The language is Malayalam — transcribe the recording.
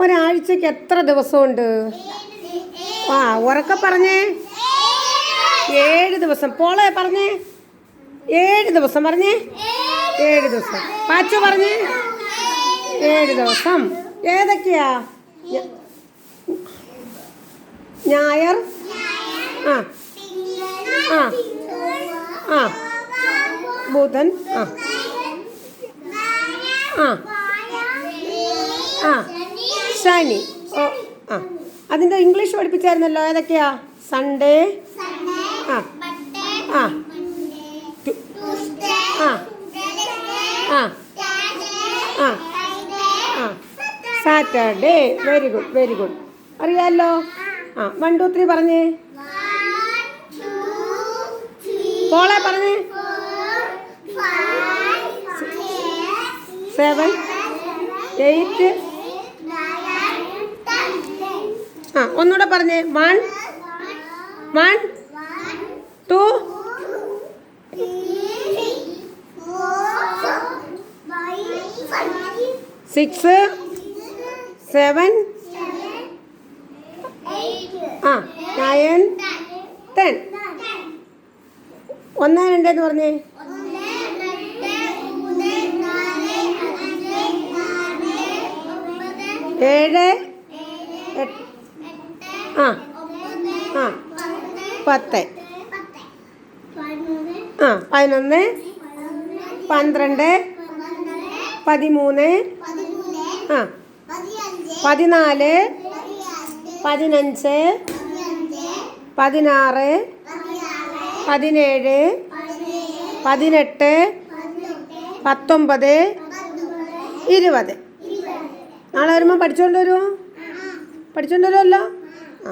ഒരാഴ്ചക്ക് എത്ര ദിവസമുണ്ട്? ആ ഉറക്കെ പറഞ്ഞേ. 7 ദിവസം. പോളെ പറഞ്ഞേ. 7 ദിവസം പറഞ്ഞേ. 7 ദിവസം. പാച്ചു പറഞ്ഞേ. 7 ദിവസം. ഏതൊക്കെയാ? ഞായർ, ആ ആ ആ ബുധൻ, ആ ആ ആ ശനി. ഓ ആ അതിൻ്റെ ഇംഗ്ലീഷ് പഠിപ്പിച്ചായിരുന്നല്ലോ. ഏതൊക്കെയാ? സൺഡേ, ആ ആ ആ ആ ആ ആ Saturday. Very good, very good. അറിയാമല്ലോ. ആ 1 2 3 പറഞ്ഞേ. പോളെ പറഞ്ഞേ. 7 8 ആ ഒന്നുകൂടെ പറഞ്ഞേ. 1 1 2 6 7 ആ 9 10. 1 2 എന്ന് പറഞ്ഞേ. 7 8 ആ ആ 10 ആ 11 12 13 ആ 14 15 16 17 18 19 20. നാളെ വരുമ്പോൾ പഠിച്ചുകൊണ്ട് വരുമോ? പഠിച്ചുകൊണ്ട് വരുമല്ലോ. ആ